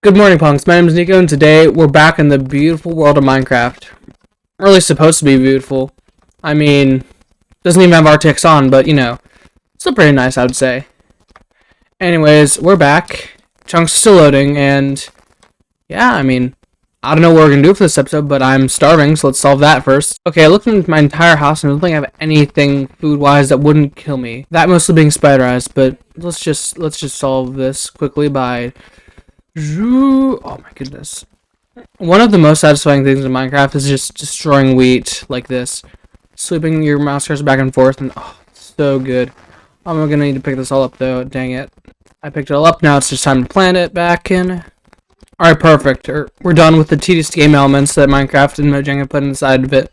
Good morning, punks. My name is Nico, and today we're back in the beautiful world of Minecraft. Really supposed to be beautiful. I mean, doesn't even have RTX on, but you know, still pretty nice, I would say. Anyways, we're back. Chunks still loading, and yeah, I mean, I don't know what we're gonna do for this episode, but I'm starving, so let's solve that first. Okay, I looked into my entire house, and I don't think I have anything food-wise that wouldn't kill me. That mostly being spider eyes, but let's just solve this quickly by. Oh my goodness. One of the most satisfying things in Minecraft is just destroying wheat like this. Sweeping your mouse cursor back and forth, and oh, so good. I'm gonna need to pick this all up though, dang it. I picked it all up, now it's just time to plant it back in. Alright, perfect. We're done with the tedious game elements that Minecraft and Mojang put inside of it.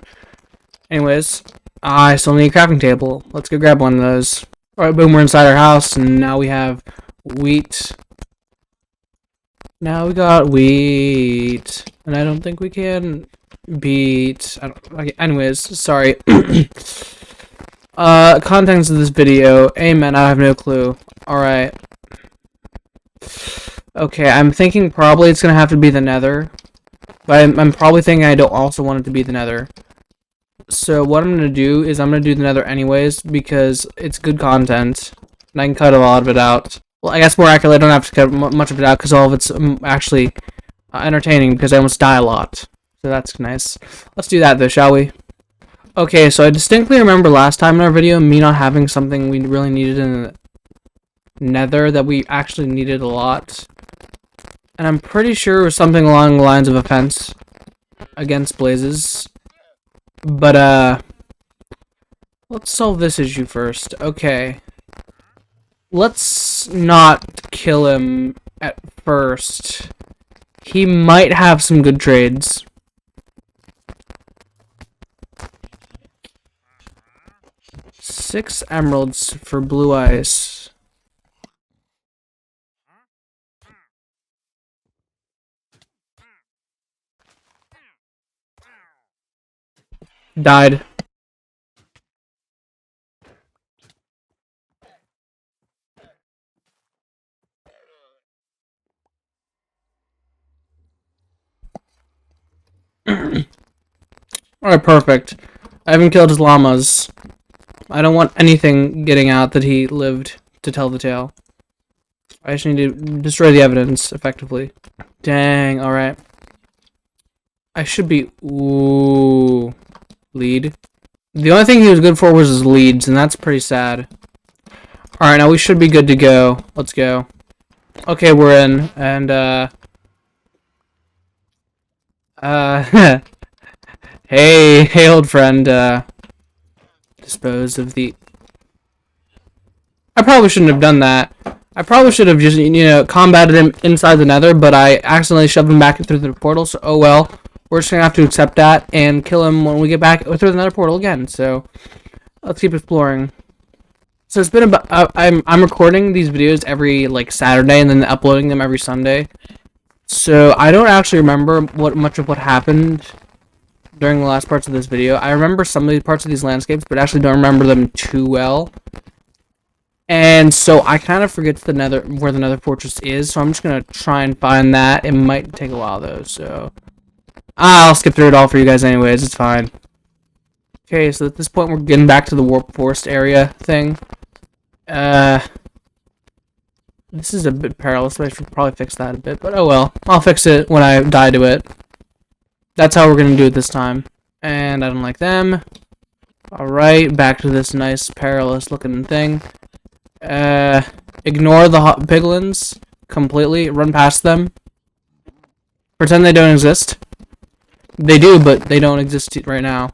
Anyways, I still need a crafting table. Let's go grab one of those. Alright, boom, we're inside our house, and now we have wheat. Now we got wheat, and I don't think we can beat. Okay, anyways, sorry. Contents of this video. Amen. I have no clue. All right. Okay, I'm thinking probably it's gonna have to be the Nether, but I'm probably thinking I don't also want it to be the Nether. So what I'm gonna do is I'm gonna do the Nether anyways because it's good content, and I can cut a lot of it out. Well, I guess more accurately, I don't have to cut much of it out because all of it's actually entertaining because I almost die a lot. So that's nice. Let's do that though, shall we? Okay, so I distinctly remember last time in our video me not having something we really needed in the Nether that we actually needed a lot. And I'm pretty sure it was something along the lines of a fence against blazes. But, let's solve this issue first. Okay. Let's not kill him at first. He might have some good trades. Six emeralds for blue ice. Died. Alright, perfect. I haven't killed his llamas. I don't want anything getting out that he lived to tell the tale. I just need to destroy the evidence, effectively. Dang, alright. I should be... Ooh. Lead. The only thing he was good for was his leads, and that's pretty sad. Alright, now we should be good to go. Let's go. Okay, we're in, and, hey, old friend, dispose of the... I probably shouldn't have done that. I probably should have just, you know, combated him inside the Nether, but I accidentally shoved him back through the portal, so oh well. We're just gonna have to accept that and kill him when we get back through the Nether portal again, so let's keep exploring. So it's been about, I'm recording these videos every, like, Saturday and then uploading them every Sunday. So I don't actually remember much of what happened during the last parts of this video. I remember some of the parts of these landscapes, but actually don't remember them too well. And so I kind of forget where the Nether fortress is, so I'm just gonna try and find that. It might take a while though, so I'll skip through it all for you guys anyways, it's fine. Okay, so at this point we're getting back to the warp forest area thing. This is a bit perilous, I should probably fix that a bit, but oh well. I'll fix it when I die to it. That's how we're gonna do it this time. And I don't like them. Alright, back to this nice perilous looking thing. Ignore the piglins completely. Run past them. Pretend they don't exist. They do, but they don't exist right now.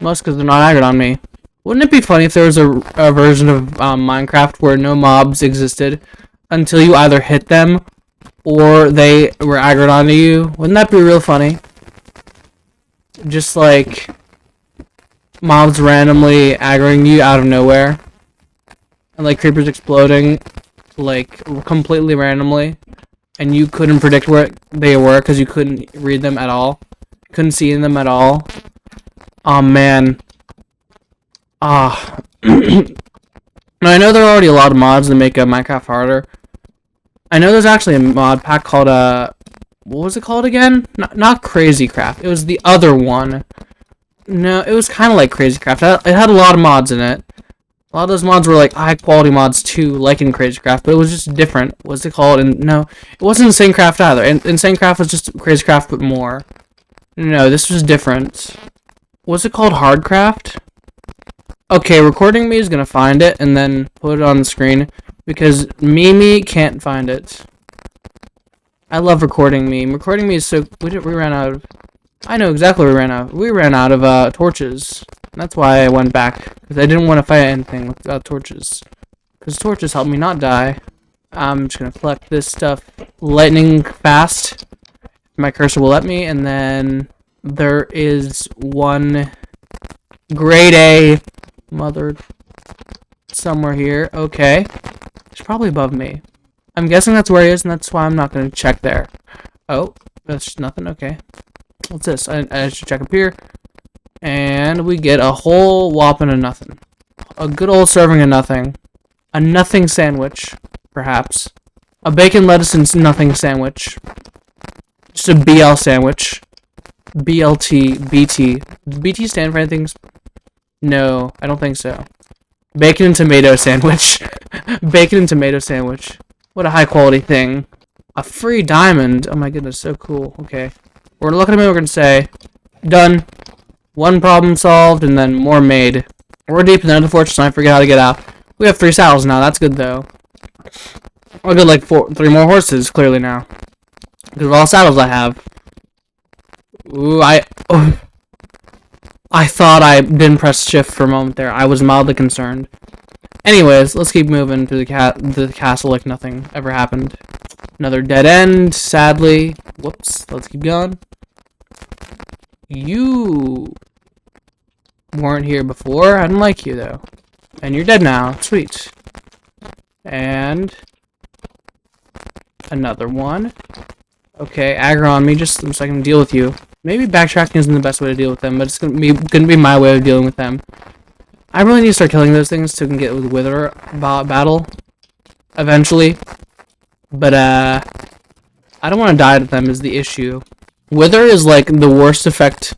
Most because they're not aggroed on me. Wouldn't it be funny if there was a version of Minecraft where no mobs existed until you either hit them or they were aggroed onto you? Wouldn't that be real funny? Just like mobs randomly aggroing you out of nowhere. And like creepers exploding like completely randomly. And you couldn't predict where they were because you couldn't read them at all. Couldn't see them at all. Oh man. Ah. Now I know there are already a lot of mods that make Minecraft harder. I know there's actually a mod pack called, what was it called again? Not Crazy Craft. It was the other one. No, it was kind of like Crazy Craft. It had a lot of mods in it. A lot of those mods were like high quality mods too, like in Crazy Craft, but it was just different. What's it called? And no, it wasn't Insane Craft either. Insane Craft was just Crazy Craft but more. No, this was different. Was it called Hardcraft? Okay, Recording Me is gonna find it and then put it on the screen because Mimi can't find it. I love Recording Me. Recording Me is so. We ran out of. I know exactly what we ran out. We ran out of torches. That's why I went back, because I didn't want to fight anything without torches. Because torches help me not die. I'm just going to collect this stuff lightning fast. My cursor will let me, and then there is one grade A mother somewhere here. Okay. It's probably above me. I'm guessing that's where he is, and that's why I'm not going to check there. Oh, that's just nothing. Okay. What's this? I should check up here. And we get a whole whopping of nothing. A good old serving of nothing. A nothing sandwich, perhaps. A bacon, lettuce, and nothing sandwich. Just a BL sandwich. BLT, BT. Does BT stand for anything? No, I don't think so. Bacon and tomato sandwich. Bacon and tomato sandwich. What a high quality thing. A free diamond. Oh my goodness, so cool. Okay. We're looking at me, we're going to say, done. One problem solved, and then more made. We're deep in the Nether Fortress, and I forget how to get out. We have 3 saddles now, that's good, though. I'll get like 3 more horses, clearly, now. Because of all saddles I have. Ooh, I thought I didn't press shift for a moment there. I was mildly concerned. Anyways, let's keep moving to the castle like nothing ever happened. Another dead end, sadly. Whoops, let's keep going. You weren't here before. I didn't like you, though. And you're dead now. Sweet. And another one. Okay, aggro on me just so I can deal with you. Maybe backtracking isn't the best way to deal with them, but it's gonna be my way of dealing with them. I really need to start killing those things so we can get with Wither battle eventually. But I don't want to die to them is the issue. Wither is like the worst effect.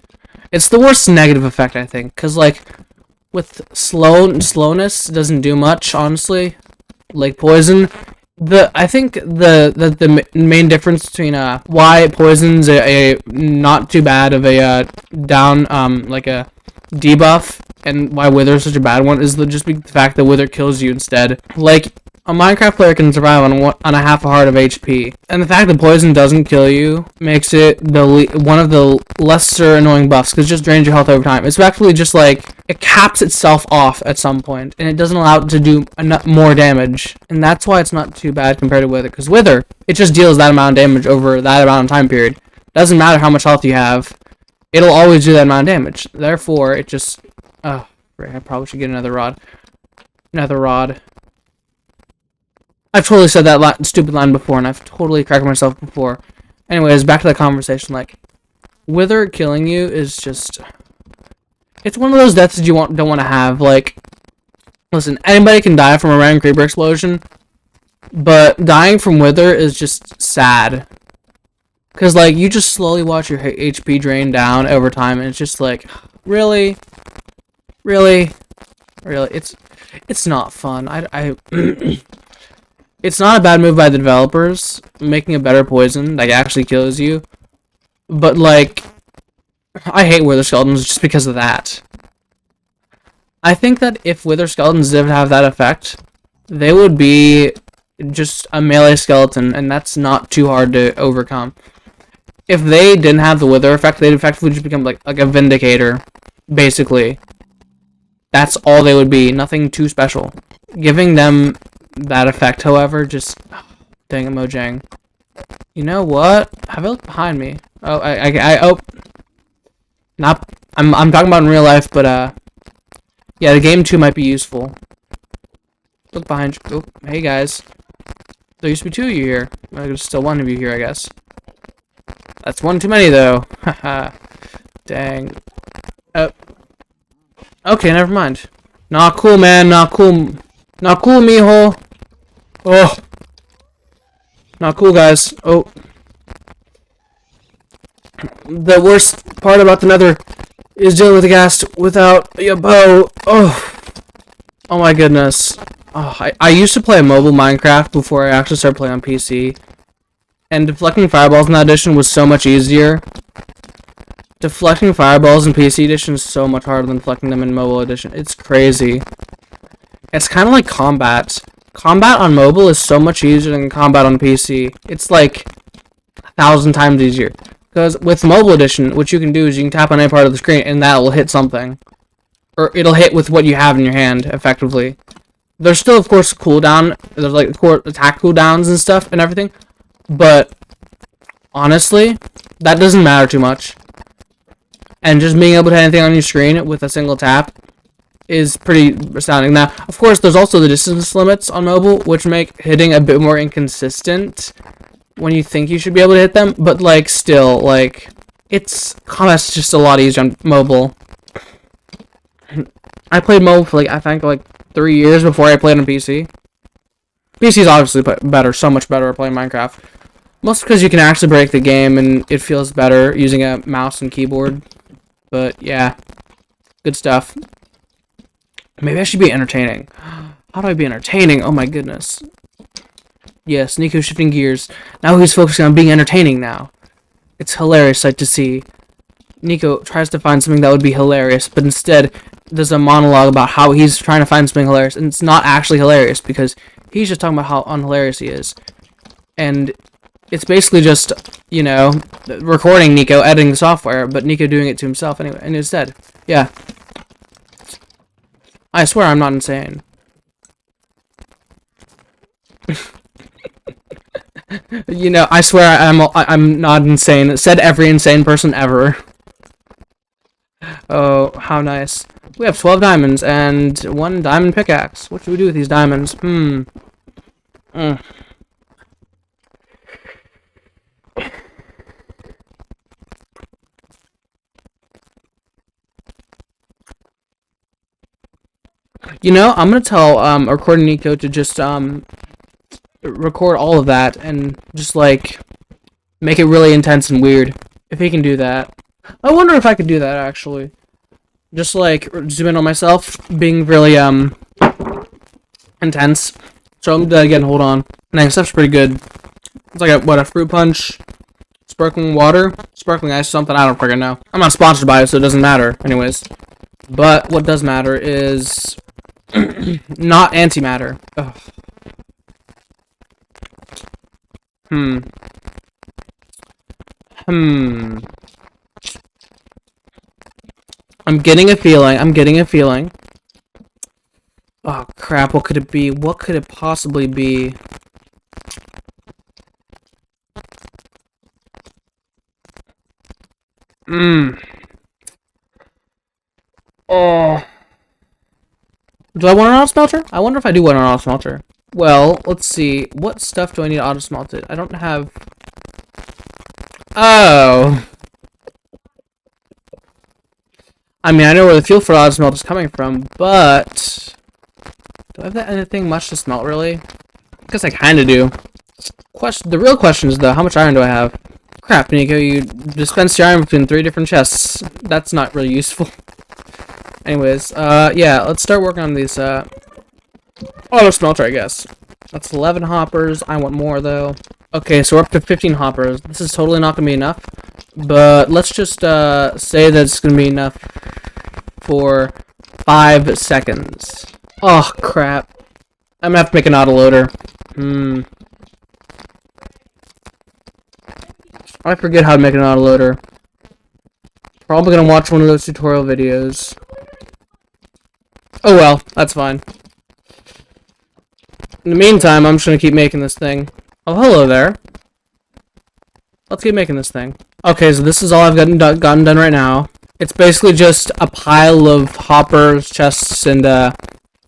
It's the worst negative effect, I think, because like with slowness doesn't do much, honestly. Like poison, I think the main difference between why poison's a not too bad of a down like a debuff and why Wither is such a bad one is just the fact that Wither kills you instead. Like a Minecraft player can survive on a half a heart of HP, and the fact that poison doesn't kill you makes it one of the lesser annoying buffs because it just drains your health over time. It's actually just like it caps itself off at some point, and it doesn't allow it to do more damage, and that's why it's not too bad compared to Wither. Because Wither, it just deals that amount of damage over that amount of time period. Doesn't matter how much health you have, it'll always do that amount of damage. Therefore, it just I probably should get another rod. Another rod. I've totally said that stupid line before, and I've totally cracked myself before. Anyways, back to that conversation. Like, Wither killing you is just... It's one of those deaths that you don't want to have. Like, listen, anybody can die from a random creeper explosion, but dying from Wither is just sad. Because, like, you just slowly watch your HP drain down over time, and it's just like, really? Really? Really? It's not fun. It's not a bad move by the developers, making a better poison that actually kills you. But, like, I hate Wither Skeletons just because of that. I think that if Wither Skeletons did have that effect, they would be just a melee skeleton, and that's not too hard to overcome. If they didn't have the Wither effect, they'd effectively just become like a Vindicator, basically. That's all they would be, nothing too special. Giving them that effect, however, just... Dang it, Mojang. You know what? Have a look behind me. Oh, I'm talking about in real life, but, yeah, the game too might be useful. Look behind you. Oh, hey, guys. There used to be 2 of you here. There's still 1 of you here, I guess. That's 1 too many, though. Haha. Dang. Oh. Okay, never mind. Not cool, man. Not cool. Not cool, mijo. Oh. Not cool, guys. Oh. The worst part about the Nether is dealing with the ghast without a bow. Oh. Oh my goodness. Oh, I used to play mobile Minecraft before I actually started playing on PC. And deflecting fireballs in that edition was so much easier. Deflecting fireballs in PC edition is so much harder than deflecting them in mobile edition. It's crazy. It's kind of like combat. Combat on mobile is so much easier than combat on PC. It's like 1,000 times easier. Because with mobile edition, what you can do is you can tap on any part of the screen and that will hit something. Or it'll hit with what you have in your hand, effectively. There's still, of course, cooldown. There's like attack cooldowns and stuff and everything. But honestly, that doesn't matter too much. And just being able to hit anything on your screen with a single tap is pretty astounding. Now, of course, there's also the distance limits on mobile, which make hitting a bit more inconsistent when you think you should be able to hit them. But like, still, like, combat's just a lot easier on mobile. I played mobile for I think 3 years before I played on PC. PC is obviously better, so much better at playing Minecraft. Mostly because you can actually break the game and it feels better using a mouse and keyboard. But yeah, good stuff. Maybe I should be entertaining. How do I be entertaining? Oh my goodness. Yes, Nico's shifting gears. Now he's focusing on being entertaining now. It's hilarious sight to see. Nico tries to find something that would be hilarious, but instead there's a monologue about how he's trying to find something hilarious, and it's not actually hilarious because he's just talking about how unhilarious he is. And it's basically just, you know, recording Nico, editing the software, but Nico doing it to himself anyway, and instead. Yeah. I swear I'm not insane. You know, I swear I'm not insane. Said every insane person ever. Oh, how nice. We have 12 diamonds and 1 diamond pickaxe. What should we do with these diamonds? You know, I'm gonna tell recording Nico to just record all of that and just make it really intense and weird. If he can do that. I wonder if I could do that actually. Just zoom in on myself being really intense. So I'm again, hold on. Nice, stuff's pretty good. It's like a fruit punch, sparkling water, sparkling ice, something, I don't freaking know. I'm not sponsored by it, so it doesn't matter anyways. But what does matter is not antimatter. Ugh. I'm getting a feeling. Oh crap, what could it be? What could it possibly be? Oh. Do I want an auto smelter? I wonder if I do want an auto smelter. Well, let's see. What stuff do I need auto smelted? I don't have... Oh. I mean, I know where the fuel for auto smelt is coming from, but... Do I have anything much to smelt, really? I guess I kinda do. The real question is, though, how much iron do I have? Crap, Nico, you dispensed your iron between 3 different chests. That's not really useful. Anyways, yeah, let's start working on these, auto smelter, I guess. That's 11 hoppers. I want more, though. Okay, so we're up to 15 hoppers. This is totally not gonna be enough. But let's just, say that it's gonna be enough for 5 seconds. Oh, crap. I'm gonna have to make an autoloader. I forget how to make an autoloader. Probably gonna watch one of those tutorial videos. Oh well, that's fine. In the meantime, I'm just gonna keep making this thing. Oh, hello there. Let's keep making this thing. Okay, so this is all I've gotten done right now. It's basically just a pile of hoppers, chests, and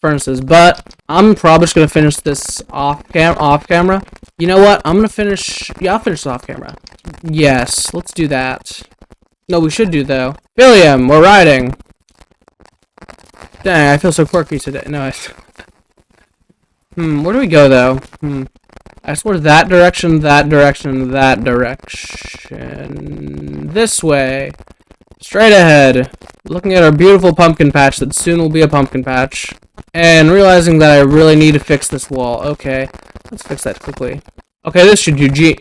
furnaces. But I'm probably just gonna finish this off camera. You know what? I'm gonna finish. Yeah, I'll finish this off camera. Yes, let's do that. No, we should do though. William, we're riding. Dang, I feel so quirky today. No, where do we go though? I swear that direction, that direction, that direction. This way. Straight ahead. Looking at our beautiful pumpkin patch that soon will be a pumpkin patch. And realizing that I really need to fix this wall. Okay, let's fix that quickly. Okay, this should do G.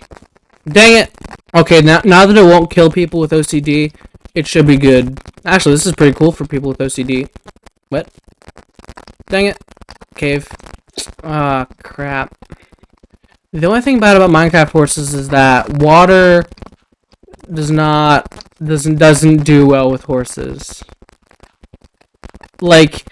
Dang it! Okay, now that it won't kill people with OCD, it should be good. Actually, this is pretty cool for people with OCD. What? Dang it. Cave. Ah, crap. The only thing bad about Minecraft horses is that water doesn't do well with horses. Like,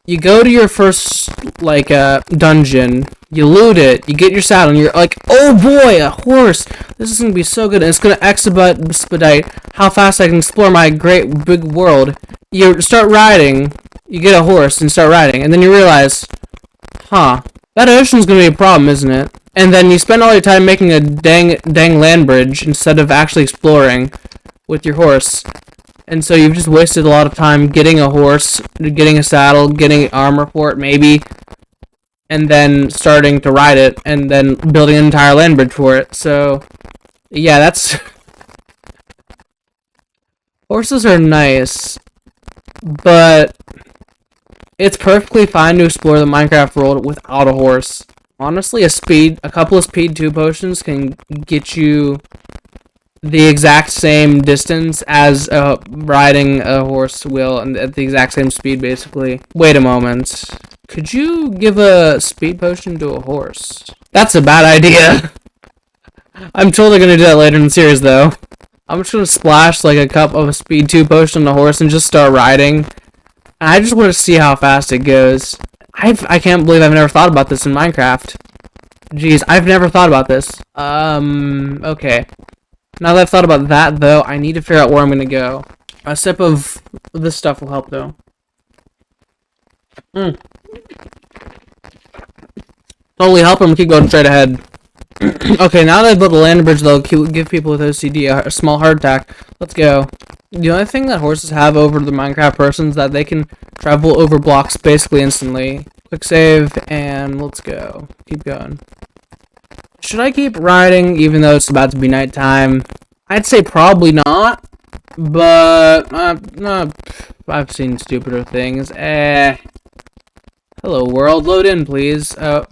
you go to your first, like, dungeon, you loot it, you get your saddle, and you're like, oh boy, a horse! This is gonna be so good, and it's gonna expedite how fast I can explore my great big world. You start riding, you get a horse and start riding, and then you realize, huh, that ocean's gonna be a problem, isn't it? And then you spend all your time making a dang land bridge instead of actually exploring with your horse. And so you've just wasted a lot of time getting a horse, getting a saddle, getting armor for it, maybe, and then starting to ride it, and then building an entire land bridge for it. So, yeah, that's... Horses are nice, but it's perfectly fine to explore the Minecraft world without a horse. Honestly, a couple of speed 2 potions can get you the exact same distance as riding a horse will, and at the exact same speed, basically. Wait a moment. Could you give a speed potion to a horse? That's a bad idea. I'm totally gonna do that later in the series, though. I'm just gonna splash like a cup of a speed 2 potion on the horse and just start riding. And I just want to see how fast it goes. I can't believe I've never thought about this in Minecraft. Jeez, I've never thought about this. Okay. Now that I've thought about that, though, I need to figure out where I'm gonna go. A sip of this stuff will help, though. Totally help him keep going straight ahead. Okay, now that I've built a land bridge, they'll give people with OCD a small heart attack. Let's go. The only thing that horses have over the Minecraft person is that they can travel over blocks basically instantly. Quick save, and let's go. Keep going. Should I keep riding even though it's about to be nighttime? I'd say probably not, but I've seen stupider things. Hello world, load in please. Hey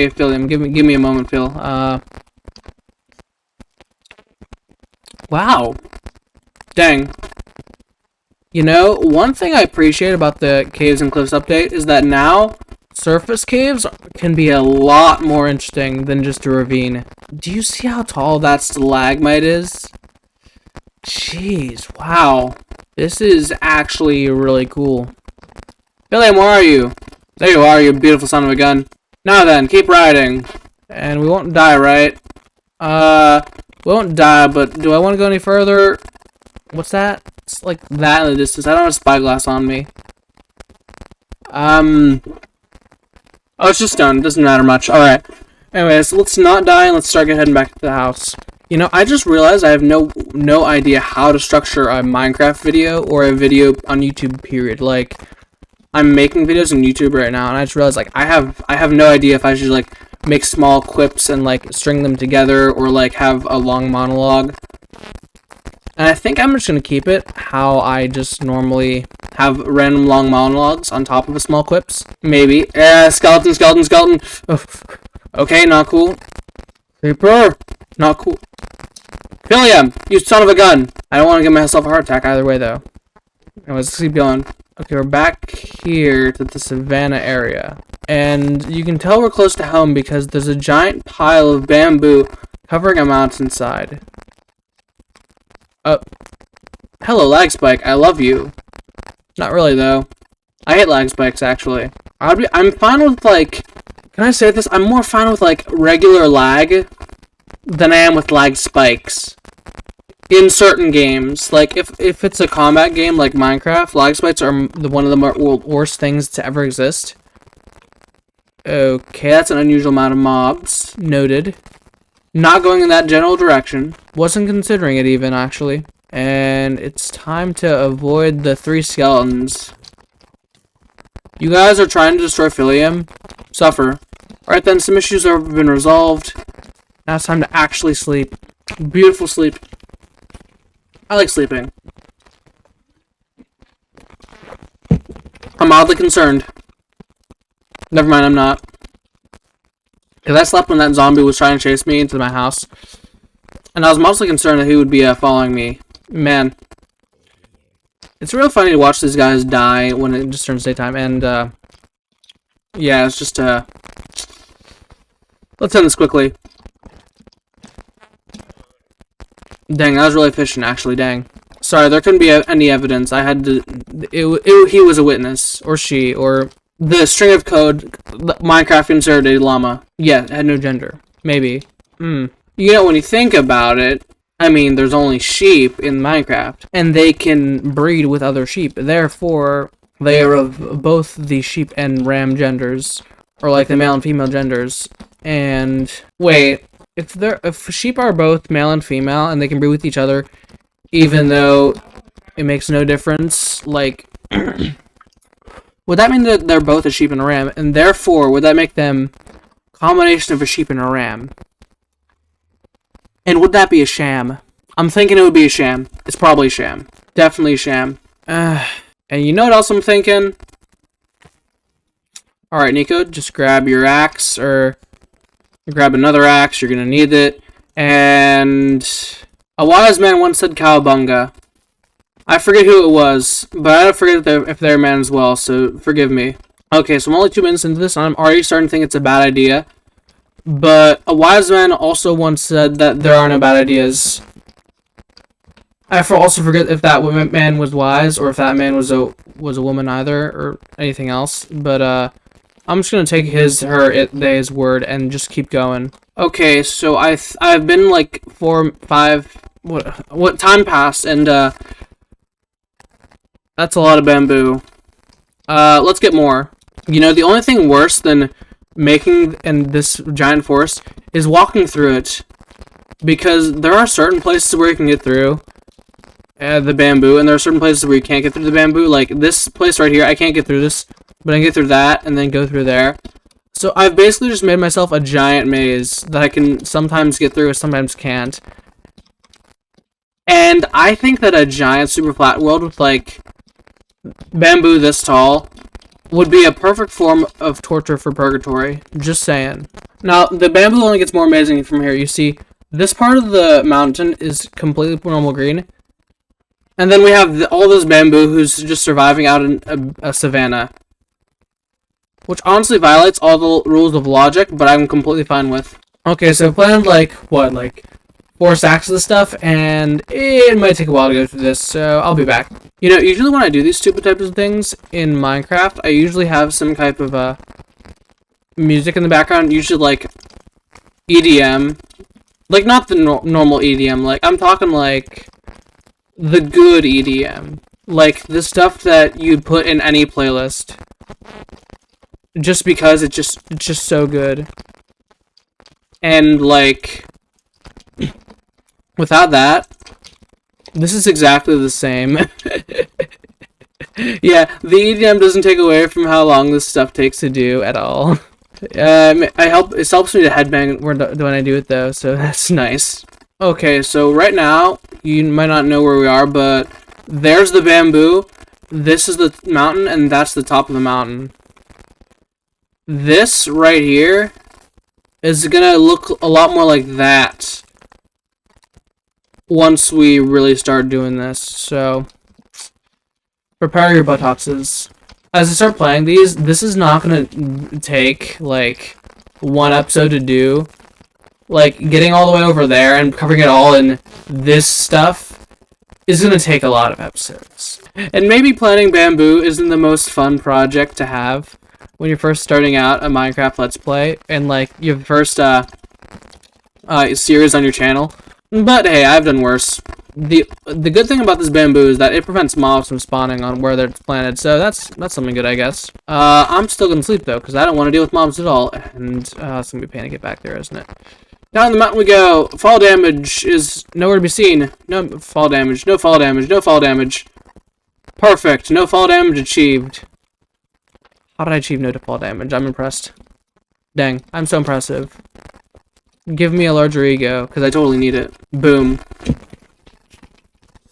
Phil, give me a moment, Phil. Wow. Dang. You know, one thing I appreciate about the Caves and Cliffs update is that now surface caves can be a lot more interesting than just a ravine. Do you see how tall that stalagmite is? Jeez, wow. This is actually really cool. William, where are you? There you are, you beautiful son of a gun. Now then, keep riding. And we won't die, right? We won't die, but do I want to go any further? What's that? It's like that in the distance. I don't have a spyglass on me. Oh, it's just stone. It doesn't matter much. Alright. Anyways, let's not die and let's start heading back to the house. You know, I just realized I have no idea how to structure a Minecraft video or a video on YouTube, period. Like, I'm making videos on YouTube right now, and I just realized, like, I have no idea if I should, like, make small quips and, like, string them together or, like, have a long monologue. And I think I'm just going to keep it how I just normally have random long monologues on top of a small quips. Maybe. Skeleton. Okay, not cool. Creeper. Not cool. William, you son of a gun. I don't want to give myself a heart attack either way, though. Anyways, let's keep going. Okay, we're back here to the savannah area. And you can tell we're close to home because there's a giant pile of bamboo covering a mountainside. Hello, lag spike. I love you. Not really, though. I hate lag spikes, actually. I'm fine with, like... Can I say this? I'm more fine with, like, regular lag than I am with lag spikes. In certain games. Like, if it's a combat game like Minecraft, lag spikes are one of the worst things to ever exist. Okay, that's an unusual amount of mobs. Noted. Not going in that general direction. Wasn't considering it even, actually. And it's time to avoid the 3 skeletons. You guys are trying to destroy Philium? Suffer. Alright then, some issues have been resolved. Now it's time to actually sleep. Beautiful sleep. I like sleeping. I'm oddly concerned. Never mind, I'm not. Because I slept when that zombie was trying to chase me into my house. And I was mostly concerned that he would be following me. Man. It's real funny to watch these guys die when it just turns daytime. And, yeah, it's just, let's end this quickly. Dang, that was really efficient, actually, dang. Sorry, there couldn't be any evidence. I had to... he was a witness. Or she. Or the string of code Minecraft inserted a llama. Yeah, it had no gender. Maybe. You know, when you think about it, I mean, there's only sheep in Minecraft. And they can breed with other sheep. Therefore, they are of both the sheep and ram genders. Or like the male and female genders. And... wait... If sheep are both male and female and they can breed with each other, even though it makes no difference, like, would that mean that they're both a sheep and a ram? And therefore, would that make them a combination of a sheep and a ram? And would that be a sham? I'm thinking it would be a sham. It's probably a sham. Definitely a sham. And you know what else I'm thinking? Alright, Nico, just grab your axe, or... grab another axe, you're gonna need it. And a wise man once said cowabunga. I forget who it was, but I don't forget if they're a man as well, so forgive me. Okay, so I'm only 2 minutes into this, and I'm already starting to think it's a bad idea. But a wise man also once said that there are no bad ideas. I also forget if that man was wise, or if that man was a woman either, or anything else. But, I'm just gonna take his word and just keep going. Okay, so I've been like 4, 5, what time passed, and that's a lot of bamboo. Let's get more. You know, the only thing worse than making in this giant forest is walking through it, because there are certain places where you can get through the bamboo, and there are certain places where you can't get through the bamboo. Like this place right here, I can't get through this. But I can get through that, and then go through there. So I've basically just made myself a giant maze that I can sometimes get through and sometimes can't. And I think that a giant super flat world with, like, bamboo this tall would be a perfect form of torture for purgatory. Just saying. Now, the bamboo only gets more amazing from here. You see, this part of the mountain is completely normal green. And then we have all this bamboo who's just surviving out in a savanna. Which honestly violates all the rules of logic, but I'm completely fine with. Okay, so I planned, like, 4 stacks of this stuff, and it might take a while to go through this, so I'll be back. You know, usually when I do these stupid types of things in Minecraft, I usually have some type of, music in the background, usually, like, EDM. Like, not the normal EDM, like, I'm talking, like, the good EDM. Like, the stuff that you'd put in any playlist. Just because it's just so good. And, like, without that, this is exactly the same. Yeah, the EDM doesn't take away from how long this stuff takes to do at all. It helps me to headbang when I do it, though, so that's nice. Okay, so right now, you might not know where we are, but there's the bamboo, this is the mountain, and that's the top of the mountain. This right here is gonna look a lot more like that once we really start doing this, so prepare your buttocks. As I start playing these, this is not gonna take, like, 1 episode to do. Like, getting all the way over there and covering it all in this stuff is gonna take a lot of episodes. And maybe planting bamboo isn't the most fun project to have when you're first starting out a Minecraft Let's Play, and, like, your first, series on your channel. But, hey, I've done worse. The good thing about this bamboo is that it prevents mobs from spawning on where they're planted, so that's something good, I guess. I'm still gonna sleep, though, because I don't want to deal with mobs at all, and, it's gonna be a pain to get back there, isn't it? Down the mountain we go! Fall damage is nowhere to be seen. No fall damage, no fall damage, no fall damage. Perfect, no fall damage achieved. How did I achieve no default damage? I'm impressed. Dang, I'm so impressive. Give me a larger ego, because I totally need it. Boom.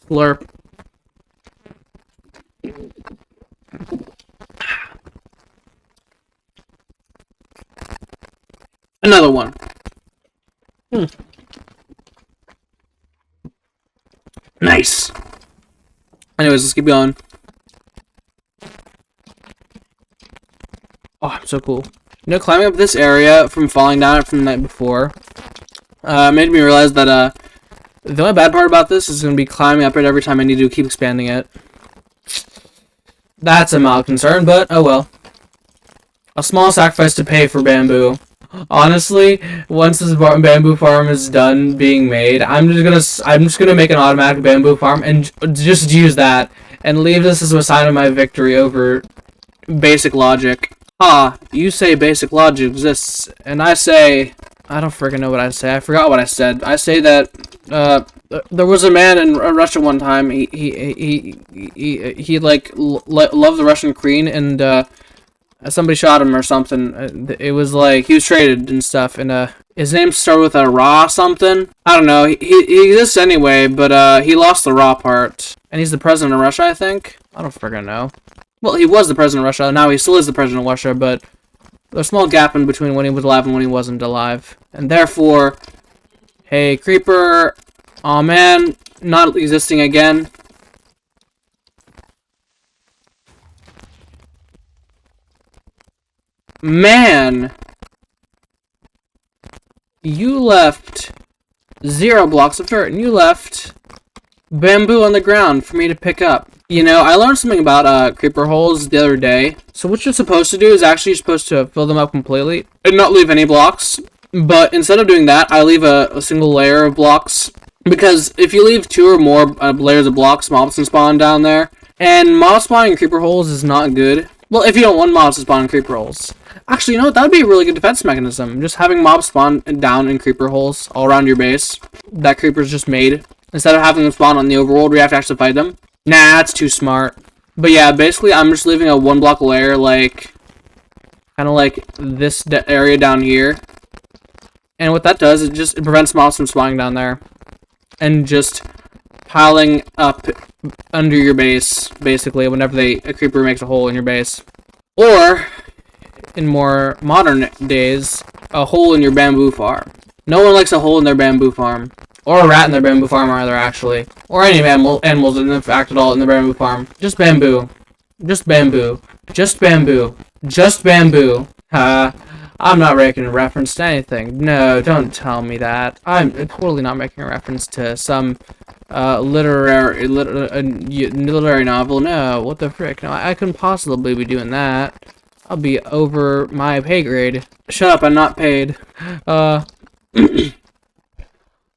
Slurp. Another one. Nice. Anyways, let's keep going. Oh, I'm so cool. You know, climbing up this area from falling down it from the night before made me realize that the only bad part about this is going to be climbing up it every time I need to keep expanding it. That's a mild concern, but oh well. A small sacrifice to pay for bamboo. Honestly, once this bamboo farm is done being made, I'm just gonna make an automatic bamboo farm and just use that and leave this as a sign of my victory over basic logic. You say basic logic exists, and I say I don't freaking know what I say. I forgot what I said. I say that there was a man in Russia one time. He like loved the Russian queen, and somebody shot him or something. It was like he was traded and stuff, and his name started with a Ra something. I don't know. He exists anyway, but he lost the Ra part, and he's the president of Russia, I think. I don't freaking know. Well, he was the president of Russia. Now he still is the president of Russia, but there's a small gap in between when he was alive and when he wasn't alive. And therefore, hey, Creeper, aw man, not existing again. Man, you left 0 blocks of dirt, and you left bamboo on the ground for me to pick up. You know, I learned something about creeper holes the other day. So what you're supposed to do is actually you're supposed to fill them up completely and not leave any blocks. But instead of doing that, I leave a single layer of blocks. Because if you leave 2 or more layers of blocks, mobs can spawn down there. And mob spawning in creeper holes is not good. Well, if you don't want mobs to spawn in creeper holes. Actually, you know what? That would be a really good defense mechanism. Just having mobs spawn down in creeper holes all around your base that creepers just made. Instead of having them spawn on the overworld where you have to actually fight them. Nah, that's too smart. But yeah, basically I'm just leaving a 1 block layer, like, kind of like this area down here. And what that does is it prevents mobs from spawning down there. And just piling up under your base, basically, whenever a creeper makes a hole in your base. Or, in more modern days, a hole in your bamboo farm. No one likes a hole in their bamboo farm. Or a rat in their bamboo farm, either, actually. Or any animals, in fact, at all, in their bamboo farm. Just bamboo. Just bamboo. Just bamboo. Just bamboo. I'm not making a reference to anything. No, don't tell me that. I'm totally not making a reference to some literary novel. No, what the frick? No, I couldn't possibly be doing that. I'll be over my pay grade. Shut up, I'm not paid.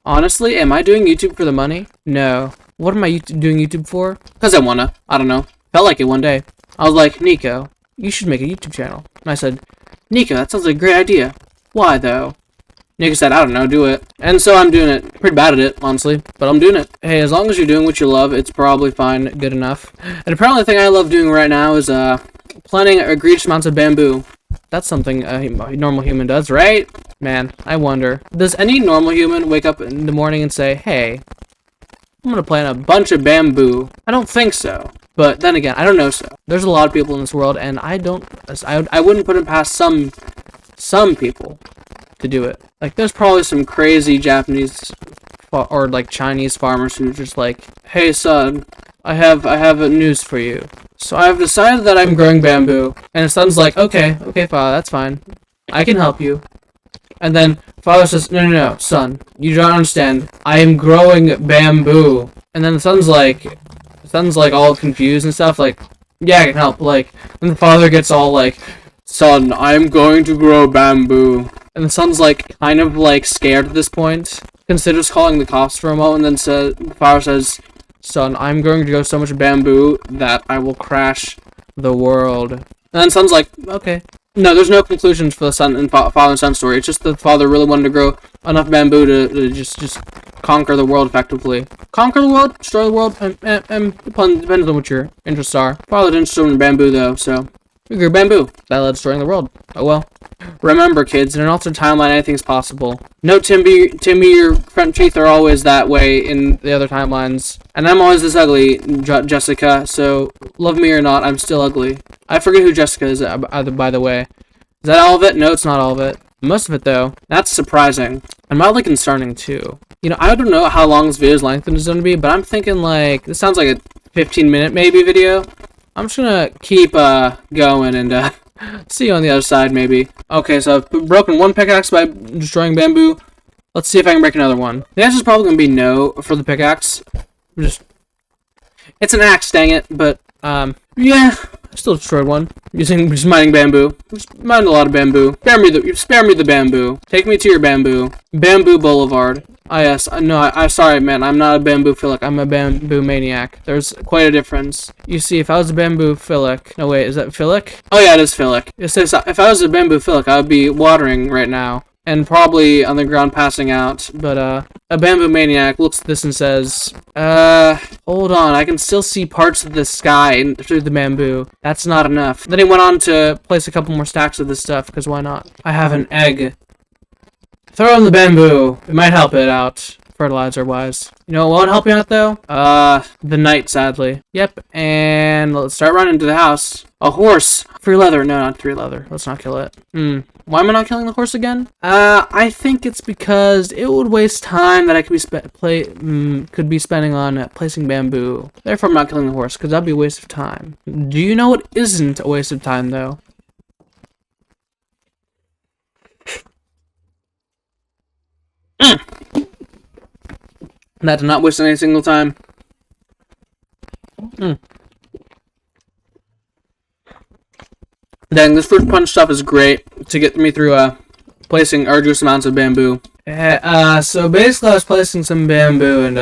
Honestly, am I doing YouTube for the money? No. What am I doing YouTube for? Because I wanna. I don't know. Felt like it one day. I was like, Nico, you should make a YouTube channel. And I said, Nico, that sounds like a great idea. Why, though? Nico said, I don't know, do it. And so I'm doing it. Pretty bad at it, honestly. But I'm doing it. Hey, as long as you're doing what you love, it's probably fine, good enough. And apparently the thing I love doing right now is, planting egregious amounts of bamboo. That's something a normal human does, right? Man, I wonder. Does any normal human wake up in the morning and say, hey, I'm gonna plant a bunch of bamboo? I don't think so. But then again, I don't know so. There's a lot of people in this world, and I wouldn't put it past some people to do it. Like, there's probably some crazy Japanese or like Chinese farmers who just like, hey son, I have a news for you. So I've decided that I'm growing bamboo. And his son's like, okay, father, that's fine. I can help you. And then father says, no, son, you don't understand. I am growing bamboo. And then the son's like all confused and stuff, like, yeah, I can help. Like, and the father gets all like, son, I'm going to grow bamboo. And the son's like, kind of like scared at this point. Considers calling the cops for a moment, and then the father says, son, I'm going to grow so much bamboo that I will crash the world. And then son's like, okay. No, there's no conclusions for the son and father and son story. It's just the father really wanted to grow enough bamboo to just conquer the world effectively. Conquer the world? Destroy the world? Depends on what your interests are. Father didn't interested in bamboo though, so We grew bamboo. That led to destroying the world. Oh well. Remember, kids, in an alternate timeline, anything's possible. No, Timmy, your front teeth are always that way in the other timelines. And I'm always this ugly, Jessica, so love me or not, I'm still ugly. I forget who Jessica is, by the way. Is that all of it? No, it's not all of it. Most of it, though. That's surprising. And mildly concerning, too. You know, I don't know how long this video's length is going to be, but I'm thinking, like, this sounds like a 15-minute, maybe, video. I'm just gonna keep, going and, see you on the other side, maybe. Okay, so I've broken one pickaxe by destroying bamboo. Let's see if I can break another one. The answer's probably gonna be no for the pickaxe. It's an axe, dang it, but, yeah. I still destroyed one. Just mining bamboo. Just mined a lot of bamboo. Spare me the bamboo. Take me to your bamboo. Bamboo Boulevard. Ah, yes. No, I'm sorry, man. I'm not a bamboo-philic. I'm a bamboo maniac. There's quite a difference. You see, if I was a bamboo-philic... No, wait, is that philic? Oh, yeah, it is philic. If I was a bamboo-philic, I would be watering right now. And probably on the ground passing out. But, a bamboo maniac looks at this and says, hold on. I can still see parts of the sky through the bamboo. That's not enough. Then he went on to place a couple more stacks of this stuff, because why not? I have an egg. Throw in the bamboo. It might help it out, fertilizer-wise. You know what won't help you out, though? The night, sadly. Yep, and let's start running to the house. A horse. Free leather. No, not free leather. Let's not kill it. Why am I not killing the horse again? I think it's because it would waste time that I could be spending on placing bamboo. Therefore, I'm not killing the horse, because that'd be a waste of time. Do you know what isn't a waste of time, though? That did not waste any single time. Dang, this fruit punch stuff is great to get me through placing arduous amounts of bamboo. So basically I was placing some bamboo and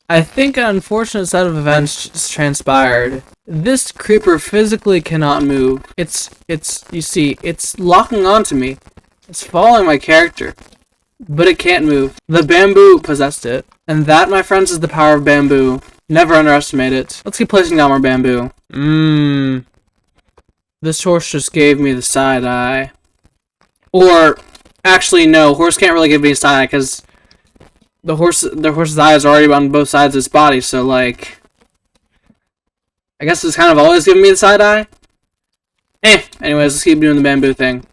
I think an unfortunate set of events just transpired. This creeper physically cannot move. You see, it's locking onto me. It's following my character. But it can't move. The bamboo possessed it. And that, my friends, is the power of bamboo. Never underestimate it. Let's keep placing down more bamboo. This horse just gave me the side eye. Or, actually, no. Horse can't really give me a side eye, because the horse's eye is already on both sides of its body, so, like, I guess it's kind of always giving me the side eye. Anyways, let's keep doing the bamboo thing.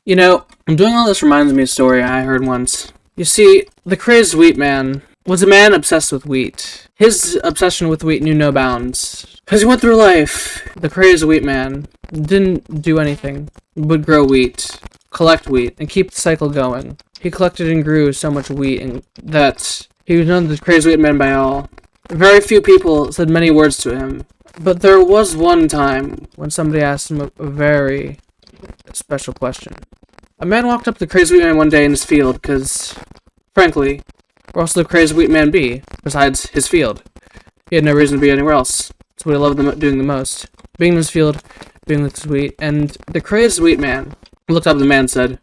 You know, doing all this reminds me of a story I heard once. You see, the crazed wheat man was a man obsessed with wheat. His obsession with wheat knew no bounds. As he went through life, the crazed wheat man didn't do anything but grow wheat, collect wheat, and keep the cycle going. He collected and grew so much wheat that he was known as the crazed wheat man by all. Very few people said many words to him, but there was one time when somebody asked him a very special question. A man walked up to the crazed wheat man one day in his field, because, frankly, where else would the crazed wheat man be, besides his field? He had no reason to be anywhere else. That's what he loved doing the most. Being in his field, being with his wheat, and the crazed wheat man looked up at the man and said,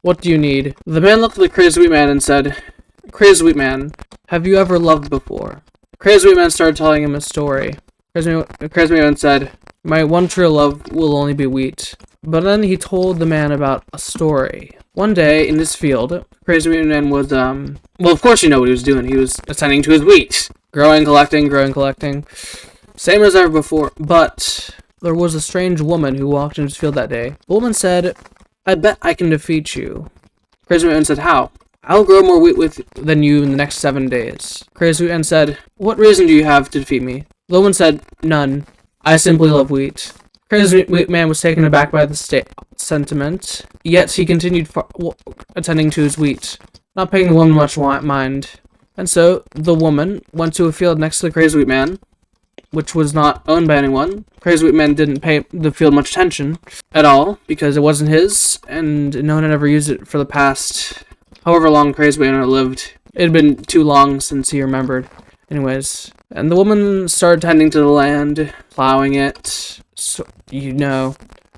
"What do you need?" The man looked at the crazed wheat man and said, "Crazed wheat man, have you ever loved before?" The crazed wheat man started telling him a story. The crazed wheat man said, "My one true love will only be wheat." But then he told the man about a story. One day, in his field, Crazy Wheat Man was, well, of course you know what he was doing. He was attending to his wheat. Growing, collecting. Same as ever before. But there was a strange woman who walked into his field that day. The woman said, "I bet I can defeat you." Crazy Wheat Man said, "How?" "I'll grow more wheat than you in the next 7 days." Crazy Wheat Man said, "What reason do you have to defeat me?" The woman said, "None. I simply love wheat." Crazy Wheat Man was taken aback by the sentiment, yet he continued attending to his wheat, not paying the woman much mind. And so, the woman went to a field next to the Crazy Wheat Man, which was not owned by anyone. Crazy Wheat Man didn't pay the field much attention at all because it wasn't his, and no one had ever used it for the past however long Crazy Wheat Man lived. It had been too long since he remembered. Anyways, and the woman started tending to the land, plowing it,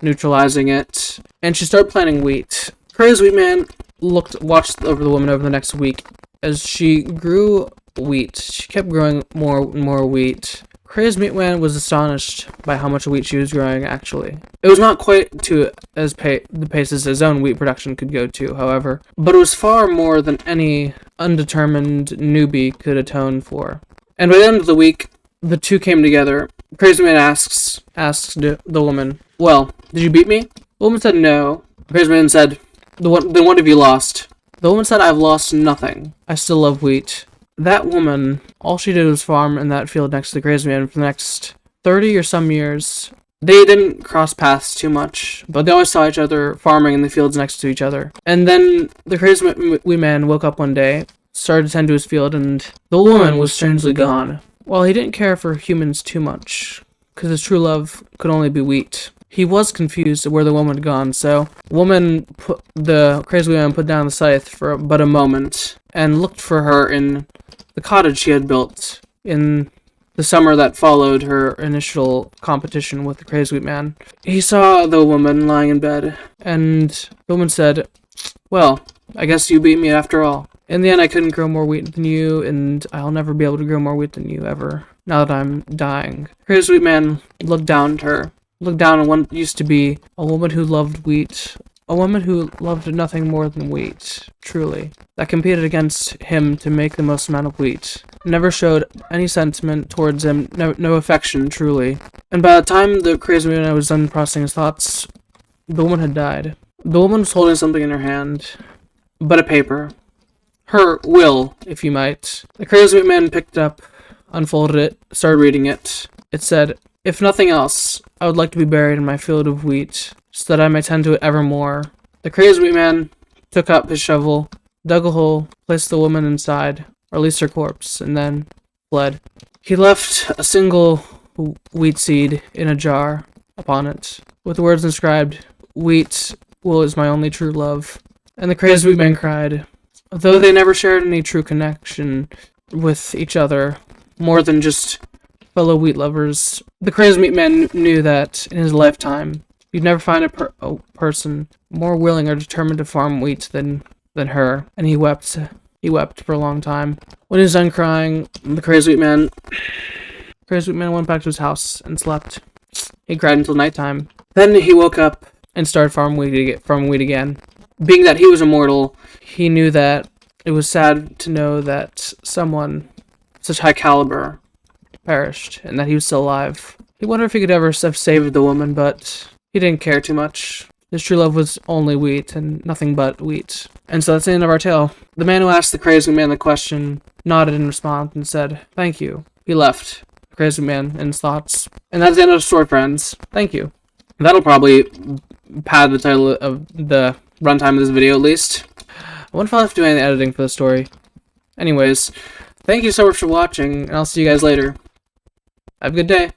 neutralizing it, and she started planting wheat. Crazy Wheat Man watched over the woman over the next week as she grew wheat. She kept growing more and more wheat. Crazy Wheat Man was astonished by how much wheat she was growing, actually. It was not quite to the pace as his own wheat production could go to, however, but it was far more than any undetermined newbie could atone for. And by the end of the week, the two came together. Crazy Man asks the woman, "Well, did you beat me?" The woman said no. Crazy Man said, "Then what have you lost?" The woman said, "I've lost nothing. I still love wheat." That woman, all she did was farm in that field next to the Crazy Man for the next 30 or some years. They didn't cross paths too much, but they always saw each other farming in the fields next to each other. And then the Crazy Wheat Man woke up one day, started to tend to his field, and the woman was strangely gone. While he didn't care for humans too much, because his true love could only be wheat, he was confused at where the woman had gone, so the Crazy Wheat Man put down the scythe for but a moment, and looked for her in the cottage she had built in the summer that followed her initial competition with the Crazy Wheat Man. He saw the woman lying in bed, and the woman said, "Well, I guess you beat me after all. In the end, I couldn't grow more wheat than you, and I'll never be able to grow more wheat than you ever, now that I'm dying." Crazy Wheat Man looked down at her, looked down on what used to be a woman who loved wheat, a woman who loved nothing more than wheat, truly, that competed against him to make the most amount of wheat, never showed any sentiment towards him, no affection, truly. And by the time the Crazy Wheat Man was done processing his thoughts, the woman had died. The woman was holding something in her hand, but a paper. Her will, if you might. The Crazy Wheat Man picked it up, unfolded it, started reading it. It said, "If nothing else, I would like to be buried in my field of wheat, so that I may tend to it evermore." The Crazy Wheat Man took up his shovel, dug a hole, placed the woman inside, or at least her corpse, and then fled. He left a single wheat seed in a jar upon it, with the words inscribed, "Wheat is my only true love." And the Crazy Wheat Man cried. Though they never shared any true connection with each other, more than just fellow wheat lovers, the Crazy Wheat Man knew that in his lifetime, you'd never find a person more willing or determined to farm wheat than her, and he wept. He wept for a long time. When he was done crying, the Crazy Wheat Man went back to his house and slept. He cried until nighttime. Then he woke up and started farming wheat again. Being that he was immortal, he knew that it was sad to know that someone such high caliber perished, and that he was still alive. He wondered if he could ever have saved the woman, but he didn't care too much. His true love was only wheat, and nothing but wheat. And so that's the end of our tale. The man who asked the Crazy Man the question nodded in response and said, "Thank you." He left the Crazy Man in his thoughts. And that's the end of the story, friends. Thank you. That'll probably pad the title of the runtime of this video, at least. I wonder if I'll have to do any editing for the story. Anyways, thank you so much for watching, and I'll see you guys later. Have a good day.